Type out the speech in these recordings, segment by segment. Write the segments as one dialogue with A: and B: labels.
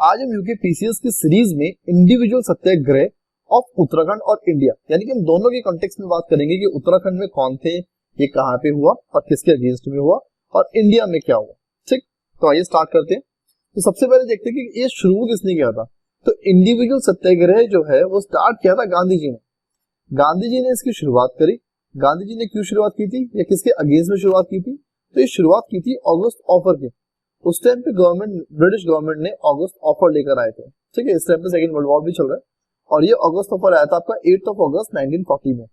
A: आज हम UK PCS की सीरीज में इंडिविजुअल सत्याग्रह ऑफ उत्तराखंड और इंडिया यानी कि हम दोनों के कॉन्टेक्स्ट में बात करेंगे कि उत्तराखंड में कौन थे, ये कहाँ पे हुआ और किसके अगेंस्ट में हुआ और इंडिया में क्या हुआ। ठीक, तो आइए स्टार्ट करते हैं। तो सबसे पहले देखते हैं कि ये शुरू किसने किया था। तो इंडिविजुअल सत्याग्रह जो है वो स्टार्ट किया था गांधी जी ने। गांधी जी ने इसकी शुरुआत करी। गांधी जी ने क्यों शुरुआत की थी या किसके अगेंस्ट में शुरुआत की थी? तो ये शुरुआत की थी ऑगस्ट ऑफर के। उस टाइम पे गवर्नमेंट, ब्रिटिश गवर्नमेंट ने ऑगस्ट ऑफर लेकर आए थे। ठीक है, इस टाइम पे सेकंड वर्ल्ड वॉर भी चल रहा है और ये ऑगस्ट ऑफर आया था आपका 8 अगस्त 1940 में।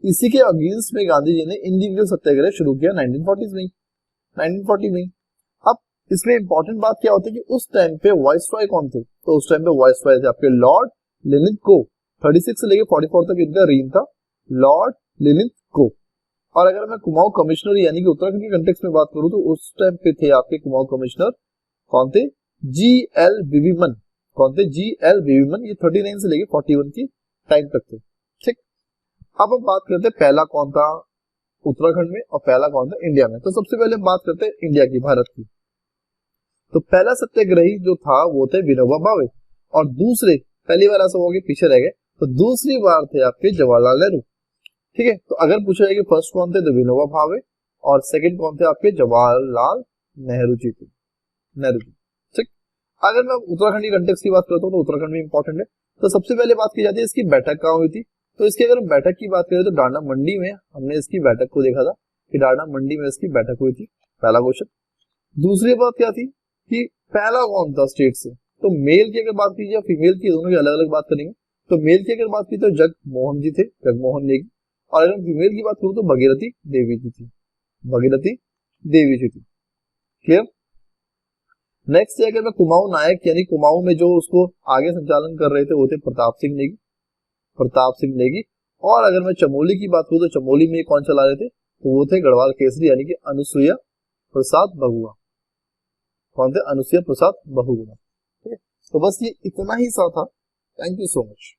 A: इसी के अगेंस्ट में गांधी जी ने इंडिविजुअल सत्याग्रह शुरू किया 1940 में। अब इसमें इंपॉर्टेंट बात क्या होती है कि उस टाइम पे वाइसरॉय कौन थे? तो उस टाइम पे वाइसरॉय थे आपके लॉर्ड लिलिथगो। 36 से लेकर 44 तक इनका रेन था, लॉर्ड लिलिथगो। और अगर मैं कुमाऊं कमिश्नर यानी कि उत्तराखंड के कंटेक्स्ट में बात करूं तो उस टाइम पे थे आपके कुमाऊं कमिश्नर कौन थे? जी.एल. विविमन। कौन थे? जी.एल. विविमन। ये 39 से लेकर 41 की टाइम तक थे। ठीक, अब हम बात करते हैं पहला कौन था उत्तराखंड में और पहला कौन था इंडिया में। तो सबसे पहले हम बात करते हैं इंडिया की, भारत की। तो पहला सत्याग्रही जो था वो थे विनोबा भावे और दूसरे, पहली बार ऐसा हुआ कि पीछे रह गए, तो दूसरी बार थे आपके जवाहरलाल नेहरू। ठीक है, तो अगर पूछा जाए कि फर्स्ट कौन थे तो विनोबा भावे और सेकंड कौन थे आपके जवाहरलाल नेहरू जी थे। ठीक, अगर मैं उत्तराखंड की कंटेक्स्ट की बात करता हूँ तो उत्तराखंड में इंपॉर्टेंट है। तो सबसे पहले बात की जाती है इसकी बैठक कहाँ हुई थी। तो इसकी अगर बैठक की बात करें तो डांडा मंडी में हमने इसकी बैठक को देखा था कि डांडा मंडी में इसकी बैठक हुई थी। पहला क्वेश्चन। दूसरी बात क्या थी कि पहला कौन था स्टेट से। तो मेल की अगर बात की या फीमेल की, दोनों की अलग अलग बात करेंगे। तो मेल की अगर बात की तो जगमोहन जी थे, जगमोहन नेगी। और अगर फीमेल की बात करूं तो भागीरथी देवी जी थी, भागीरथी देवी जी थी। क्लियर। नेक्स्ट अगर मैं कुमाऊं नायक यानी कुमाऊं में जो उसको आगे संचालन कर रहे थे वो थे प्रताप सिंह नेगी। और अगर मैं चमोली की बात करूं तो चमोली में कौन चला रहे थे? तो वो थे गढ़वाल केसरी यानी कि अनुसुईया प्रसाद बहुगुणा। कौन थे? अनुसुईया प्रसाद बहुगुणा। ठीक है, तो बस ये इतना ही सा था। Thank you so much.